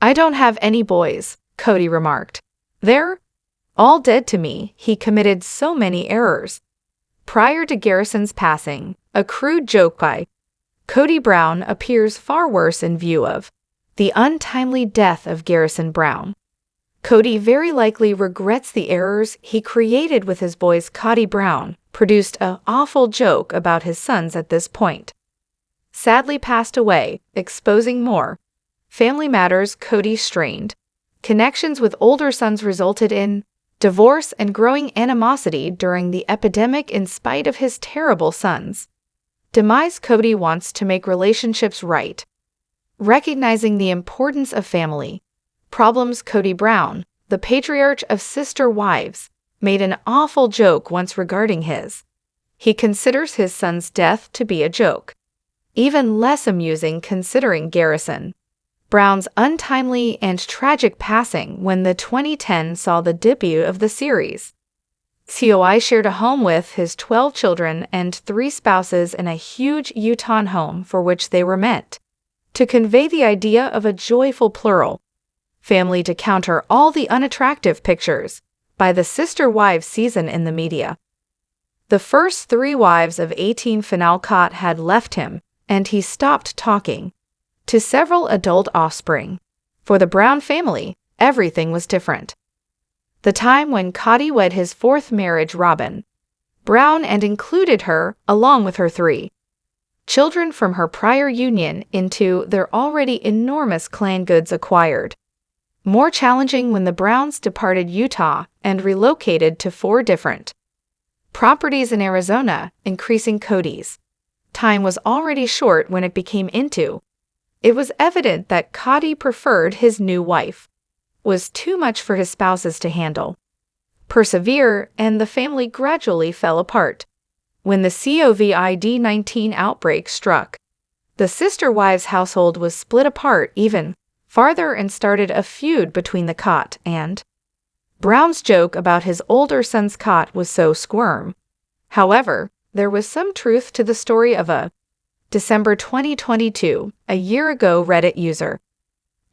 "I don't have any boys," KODY remarked. "They're all dead to me. He committed so many errors." Prior to Garrison's passing, a crude joke by KODY Brown appears far worse in view of the untimely death of Garrison Brown. KODY very likely regrets the errors he created with his boys. KODY Brown produced an awful joke about his sons at this point. Sadly passed away, exposing more family matters. KODY strained connections with older sons resulted in divorce and growing animosity during the epidemic in spite of his terrible sons' demise. KODY wants to make relationships right, recognizing the importance of family problems. KODY Brown, the patriarch of sister wives, made an awful joke once regarding his. He considers his son's death to be a joke. Even less amusing considering Garrison Brown's untimely and tragic passing when the 2010 saw the debut of the series. KODY shared a home with his 12 children and 3 spouses in a huge Utah home for which they were meant to convey the idea of a joyful plural family to counter all the unattractive pictures by the sister wives season in the media. The first 3 wives of 18 Finalcott had left him, and he stopped talking to several adult offspring. For the Brown family, everything was different. The time when KODY wed his 4th marriage, Robyn Brown, and included her, along with her 3 children from her prior union, into their already enormous clan goods acquired. More challenging when the Browns departed Utah and relocated to 4 different properties in Arizona, increasing KODY's time was already short when it became into. It was evident that KODY preferred his new wife was too much for his spouses to handle, persevere, and the family gradually fell apart. When the COVID-19 outbreak struck, the sister wives' household was split apart even farther and started a feud between the Cott and Brown's joke about his older son's Cott was so squirm. However, there was some truth to the story of a December 2022, a year ago. Reddit user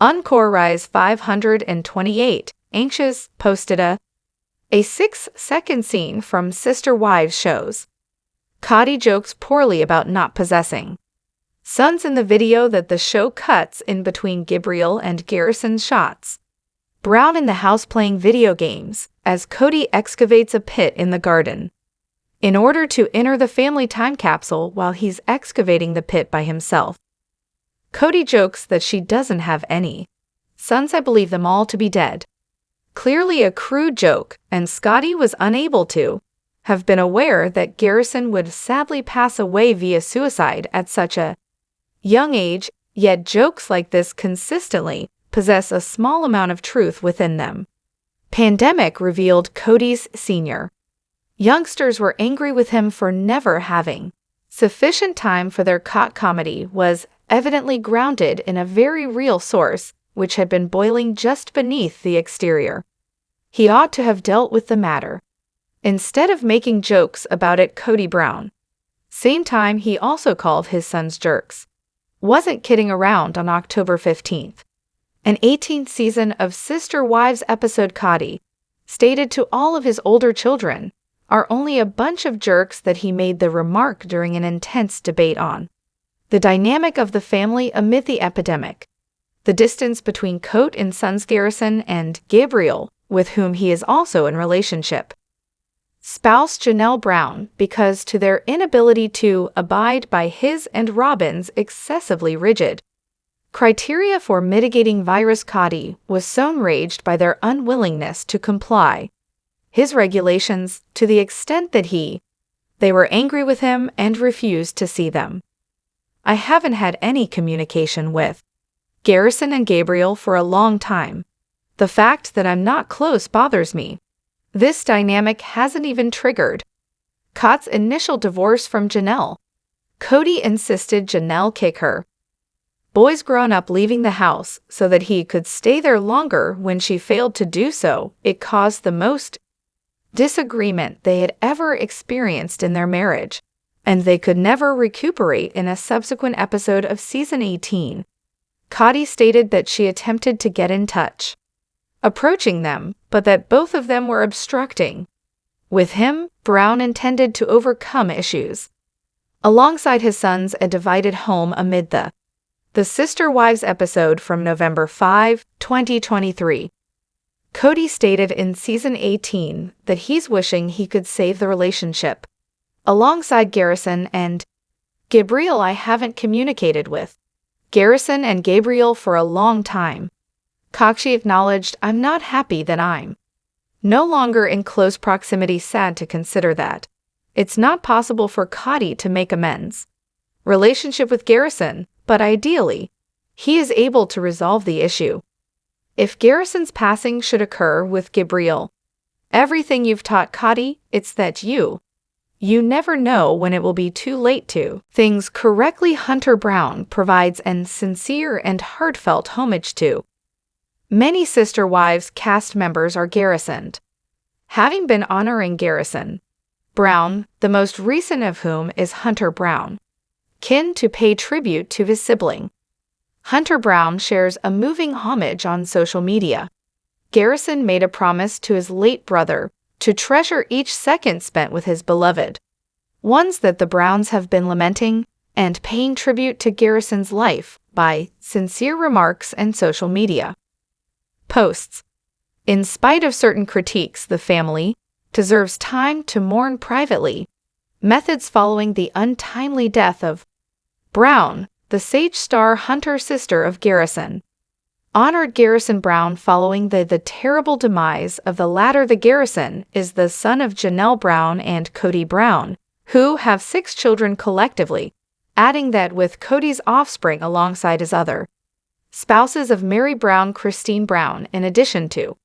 UncoreRise 528 Anxious posted a 6-second scene from Sister Wives shows. KODY jokes poorly about not possessing sons in the video that the show cuts in between Gabriel and Garrison's shots. Brown in the house playing video games as KODY excavates a pit in the garden in order to enter the family time capsule while he's excavating the pit by himself. KODY jokes that she doesn't have any sons. "I believe them all to be dead." Clearly a crude joke, and Scotty was unable to have been aware that Garrison would sadly pass away via suicide at such a young age, yet jokes like this consistently possess a small amount of truth within them. Pandemic revealed KODY's senior youngsters were angry with him for never having sufficient time for their Cott comedy was evidently grounded in a very real source which had been boiling just beneath the exterior. He ought to have dealt with the matter instead of making jokes about it. KODY Brown. Same time he also called his sons jerks. Wasn't kidding around on October 15th. An 18th season of Sister Wives episode. KODY stated to all of his older children are only a bunch of jerks that he made the remark during an intense debate on the dynamic of the family amid the epidemic. The distance between Coat and Sons Garrison and Gabriel, with whom he is also in relationship. Spouse Janelle Brown, because to their inability to abide by his and Robyn's excessively rigid criteria for mitigating virus. KODY was so enraged by their unwillingness to comply his regulations to the extent that they were angry with him and refused to see them. "I haven't had any communication with Garrison and Gabriel for a long time. The fact that I'm not close bothers me. This dynamic hasn't even triggered Cott's initial divorce from Janelle. KODY insisted Janelle kick her boys grown up leaving the house so that he could stay there longer. When she failed to do so, it caused the most disagreement they had ever experienced in their marriage, and they could never recuperate in a subsequent episode of season 18. KODY stated that she attempted to get in touch, approaching them, but that both of them were obstructing. With him, Brown intended to overcome issues alongside his sons, a divided home amid the Sister Wives episode from November 5, 2023. KODY stated in Season 18 that he's wishing he could save the relationship alongside Garrison and Gabriel. I haven't communicated with Garrison and Gabriel for a long time. KODY acknowledged, I'm not happy that I'm no longer in close proximity. Sad to consider that it's not possible for KODY to make amends relationship with Garrison, but ideally, he is able to resolve the issue. If Garrison's passing should occur with Gabriel, everything you've taught KODY, it's that you never know when it will be too late to things correctly. Hunter Brown provides an sincere and heartfelt homage to many Sister Wives cast members are Garrisoned, having been honoring Garrison Brown, the most recent of whom is Hunter Brown, kin to pay tribute to his sibling. Hunter Brown shares a moving homage on social media. Garrison made a promise to his late brother to treasure each second spent with his beloved ones, that the Browns have been lamenting and paying tribute to Garrison's life by sincere remarks and social media posts. In spite of certain critiques, the family deserves time to mourn privately. Methods following the untimely death of Brown, the Sage Star Hunter sister of Garrison, honored Garrison Brown following the terrible demise of the latter. The Garrison is the son of Janelle Brown and KODY Brown, who have 6 children collectively, adding that with KODY's offspring alongside his other spouses of Mary Brown, Christine Brown, in addition to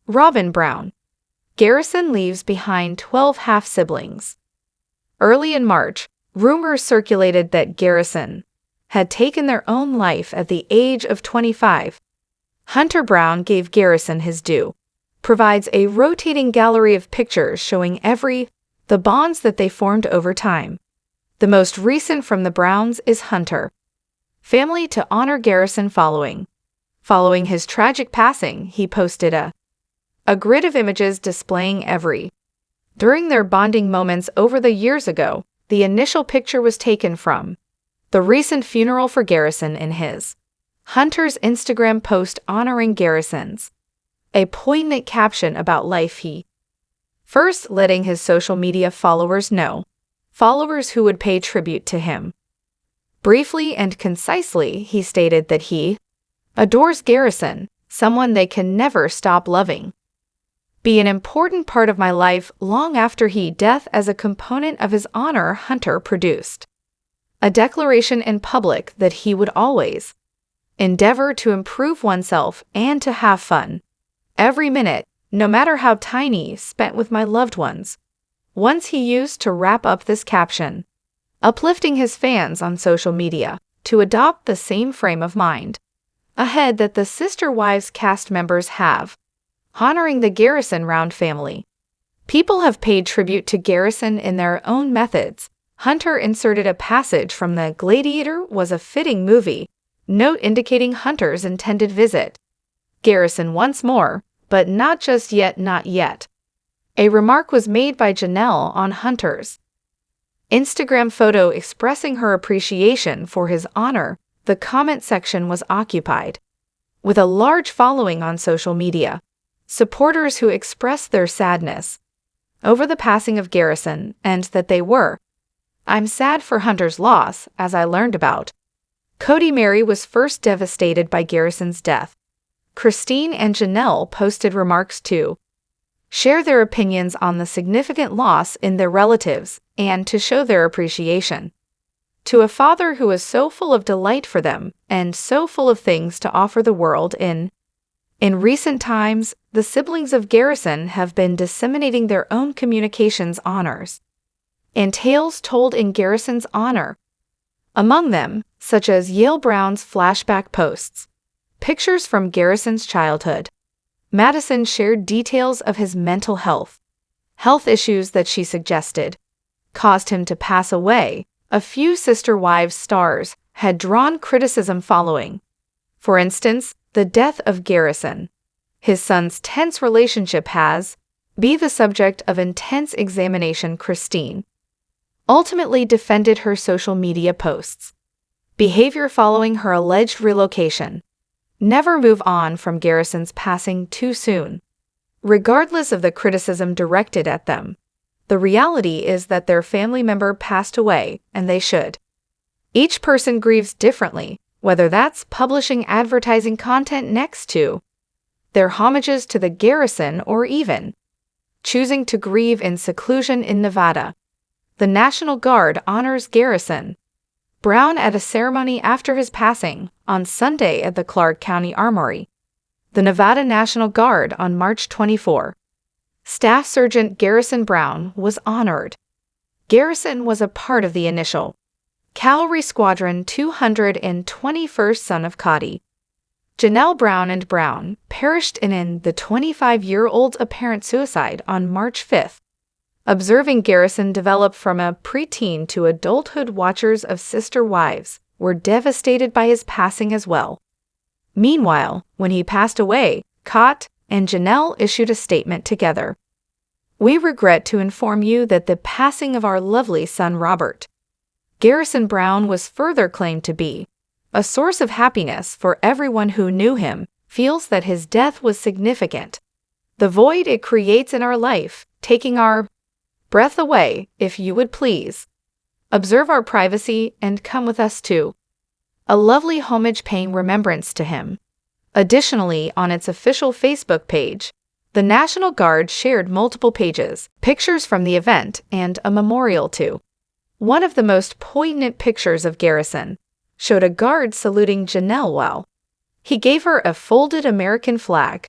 Robyn Brown. Garrison leaves behind 12 half-siblings. Early in March, rumors circulated that Garrison had taken their own life at the age of 25. Hunter Brown gave Garrison his due, provides a rotating gallery of pictures showing the bonds that they formed over time. The most recent from the Browns is Hunter family to honor Garrison following his tragic passing. He posted a grid of images displaying during their bonding moments over the years ago. The initial picture was taken from the recent funeral for Garrison in his Hunter's Instagram post honoring Garrison's a poignant caption about life. He first letting his social media followers know, followers who would pay tribute to him. Briefly and concisely, he stated that he adores Garrison, someone they can never stop loving. Be an important part of my life long after he death as a component of his honor. Hunter produced a declaration in public that he would always endeavor to improve oneself and to have fun every minute, no matter how tiny, spent with my loved ones. Once he used to wrap up this caption, uplifting his fans on social media to adopt the same frame of mind ahead that the Sister Wives cast members have, honoring the Garrison Round family. People have paid tribute to Garrison in their own methods. Hunter inserted a passage from the Gladiator was a fitting movie note indicating Hunter's intended visit. Garrison once more, but not just yet, not yet. A remark was made by Janelle on Hunter's Instagram photo expressing her appreciation for his honor. The comment section was occupied with a large following on social media. Supporters who expressed their sadness over the passing of Garrison and that they were, I'm sad for Hunter's loss, as I learned about. KODY Mary was first devastated by Garrison's death. Christine and Janelle posted remarks to share their opinions on the significant loss in their relatives and to show their appreciation to a father who was so full of delight for them and so full of things to offer the world. In recent times, the siblings of Garrison have been disseminating their own communications honors and tales told in Garrison's honor. Among them, such as Yale Brown's flashback posts, pictures from Garrison's childhood. Madison shared details of his mental health issues that she suggested caused him to pass away. A few Sister Wives stars had drawn criticism following For instance, the death of Garrison. His son's tense relationship has be the subject of intense examination. Christine ultimately defended her social media posts. Behavior following her alleged relocation. Never move on from Garrison's passing too soon. Regardless of the criticism directed at them, the reality is that their family member passed away, and they should. Each person grieves differently, whether that's publishing advertising content next to their homages to the Garrison or even choosing to grieve in seclusion in Nevada. The National Guard honors Garrison Brown at a ceremony after his passing on Sunday at the Clark County Armory. The Nevada National Guard on March 24. Staff Sergeant Garrison Brown was honored. Garrison was a part of the initial Cavalry Squadron 221st, son of KODY. Janelle Brown and Brown perished in the 25-year-old's apparent suicide on March 5. Observing Garrison develop from a preteen to adulthood, watchers of Sister Wives were devastated by his passing as well. Meanwhile, when he passed away, KODY and Janelle issued a statement together. We regret to inform you that the passing of our lovely son Robert Garrison Brown was further claimed to be a source of happiness for everyone who knew him, feels that his death was significant. The void it creates in our life, taking our breath away, if you would please. Observe our privacy and come with us to a lovely homage paying remembrance to him. Additionally, on its official Facebook page, the National Guard shared multiple pages, pictures from the event, and a memorial to. One of the most poignant pictures of Garrison showed a guard saluting Janelle while he gave her a folded American flag.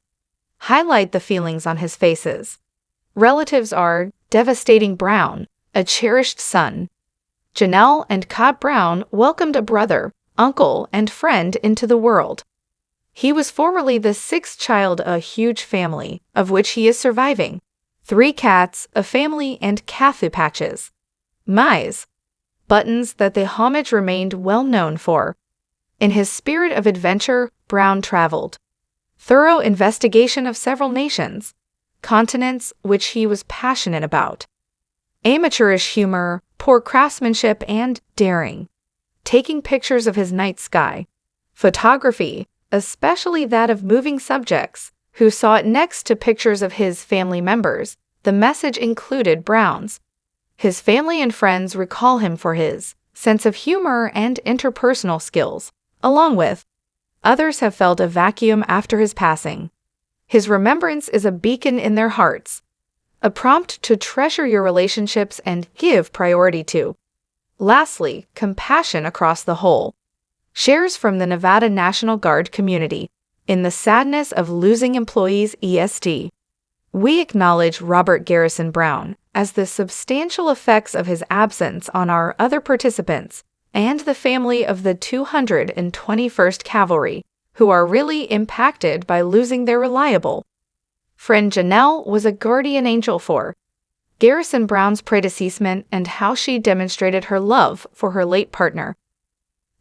Highlight the feelings on his faces. Relatives are devastating. Brown, a cherished son. Janelle and KODY Brown welcomed a brother, uncle, and friend into the world. He was formerly the sixth child of a huge family, of which he is surviving 3 cats, a family, and Kathu patches. Mice. Buttons that the homage remained well known for. In his spirit of adventure, Brown traveled. Thorough investigation of several nations, continents which he was passionate about. Amateurish humor, poor craftsmanship, and daring. Taking pictures of his night sky. Photography, especially that of moving subjects, who saw it next to pictures of his family members. The message included Brown's. His family and friends recall him for his sense of humor and interpersonal skills, along with others have felt a vacuum after his passing. His remembrance is a beacon in their hearts, a prompt to treasure your relationships and give priority to. Lastly, compassion across the whole. Shares from the Nevada National Guard community. In the sadness of losing employees ESD, we acknowledge Robert Garrison Brown as the substantial effects of his absence on our other participants and the family of the 221st Cavalry, who are really impacted by losing their reliable friend. Janelle was a guardian angel for Garrison Brown's predeceasement and how she demonstrated her love for her late partner.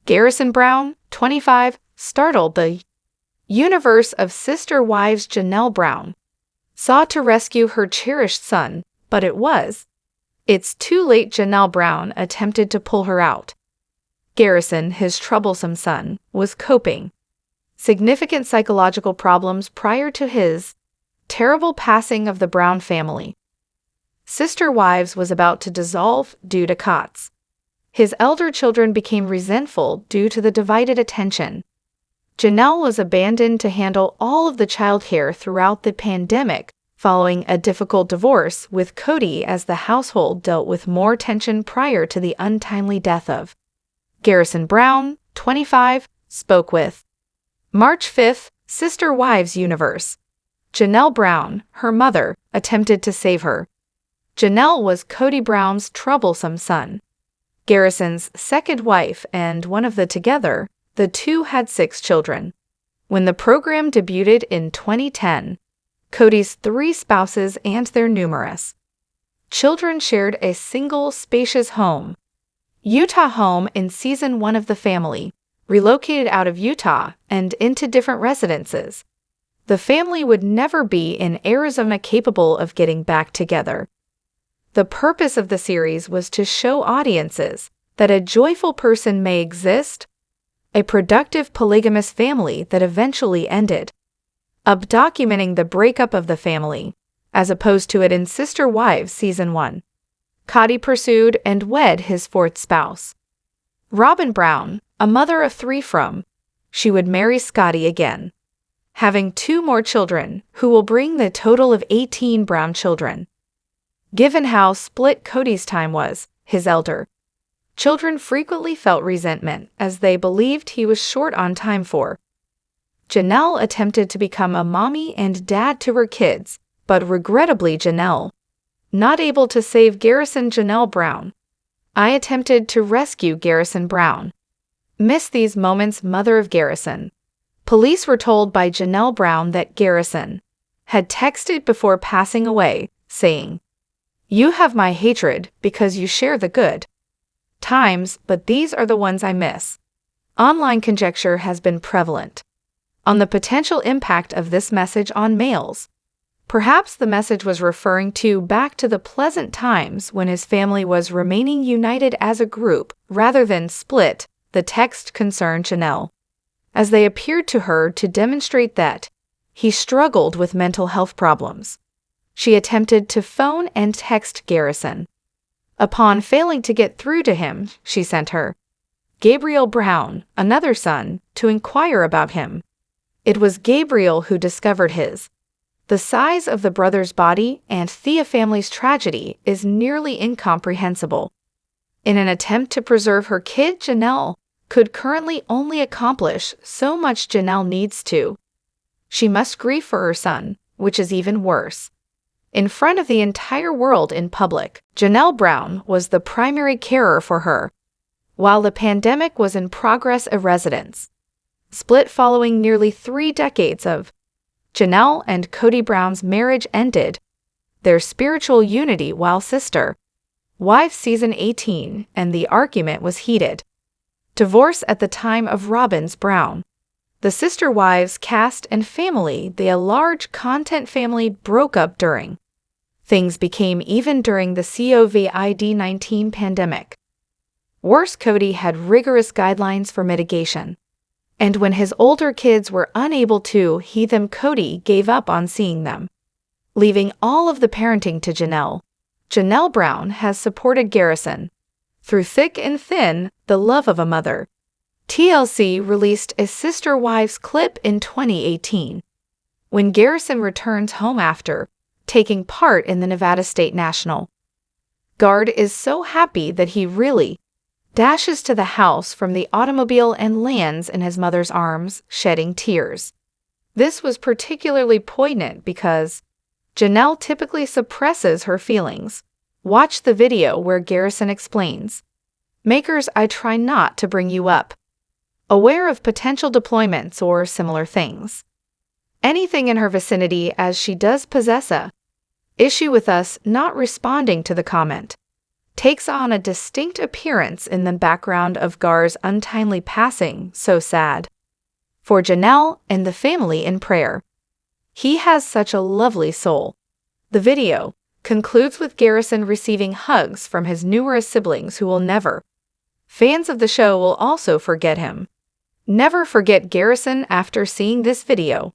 Garrison Brown, 25, startled the universe of Sister Wives. Janelle Brown sought to rescue her cherished son, but it's too late. Janelle Brown attempted to pull her out. Garrison, his troublesome son, was coping significant psychological problems prior to his terrible passing of the Brown family. Sister Wives was about to dissolve due to COTS. His elder children became resentful due to the divided attention. Janelle was abandoned to handle all of the childcare throughout the pandemic, following a difficult divorce with KODY as the household dealt with more tension prior to the untimely death of Garrison Brown, 25, spoke with March 5, Sister Wives Universe. Janelle Brown, her mother, attempted to save her. Janelle was KODY Brown's troublesome son, Garrison's second wife, and one of together, the two had 6 children. When the program debuted in 2010, KODY's 3 spouses and their numerous children shared a single spacious home. Utah home in season 1 of the family, relocated out of Utah and into different residences. The family would never be in Arizona capable of getting back together. The purpose of the series was to show audiences that a joyful person may exist, a productive polygamous family that eventually ended up documenting the breakup of the family, as opposed to it in Sister Wives Season 1. KODY pursued and wed his fourth spouse. Robyn Brown, a mother of 3 she would marry Scotty again, having 2 more children who will bring the total of 18 Brown children. Given how split KODY's time was, his elder children frequently felt resentment as they believed he was short on time for. Janelle attempted to become a mommy and dad to her kids, but regrettably Janelle, not able to save Garrison. Janelle Brown, I attempted to rescue Garrison Brown. Miss these moments. Mother of Garrison. Police were told by Janelle Brown that Garrison had texted before passing away, saying, "You have my hatred because you share the good times, but these are the ones I miss." Online conjecture has been prevalent on the potential impact of this message on males. Perhaps the message was referring back to the pleasant times when his family was remaining united as a group rather than split. The text concerned Janelle, as they appeared to her to demonstrate that he struggled with mental health problems. She attempted to phone and text Garrison. Upon failing to get through to him, she sent her Gabriel Brown, another son, to inquire about him. It was Gabriel who discovered the size of the brother's body, and Thea family's tragedy is nearly incomprehensible. In an attempt to preserve her kid, Janelle could currently only accomplish so much. Janelle needs to. She must grieve for her son, which is even worse. In front of the entire world in public, Janelle Brown was the primary carer for her, while the pandemic was in progress. A residence split following nearly 3 decades of Janelle and KODY Brown's marriage ended their spiritual unity while Sister Wives Season 18, and the argument was heated. Divorce at the time of Robyn Brown. The Sister Wives cast and family, the large content family, broke up during. Things became even during the COVID-19 pandemic. Worse, KODY had rigorous guidelines for mitigation. And when his older kids were unable to heed them, KODY gave up on seeing them, leaving all of the parenting to Janelle. Janelle Brown has supported Garrison through thick and thin, the love of a mother. TLC released a Sister Wives clip in 2018, when Garrison returns home after taking part in the Nevada State National Guard. Is so happy that he really dashes to the house from the automobile and lands in his mother's arms, shedding tears. This was particularly poignant because Janelle typically suppresses her feelings. Watch the video where Garrison explains, "Makers, I try not to bring you up, aware of potential deployments or similar things. Anything in her vicinity, as she does possess a issue with us not responding to the comment, takes on a distinct appearance in the background of Gar's untimely passing. So sad for Janelle and the family. In prayer. He has such a lovely soul." The video concludes with Garrison receiving hugs from his numerous siblings who will never. Fans of the show will also forget him. Never forget Garrison. After seeing this video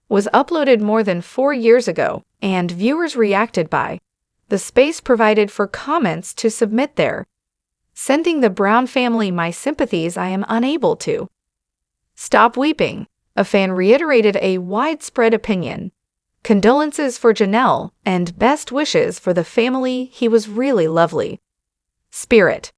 was uploaded more than 4 years ago, and viewers reacted by the space provided for comments to submit their sending the Brown family my sympathies. I am unable to stop weeping. A fan reiterated a widespread opinion. Condolences for Janelle and best wishes for the family. He was really lovely. Spirit.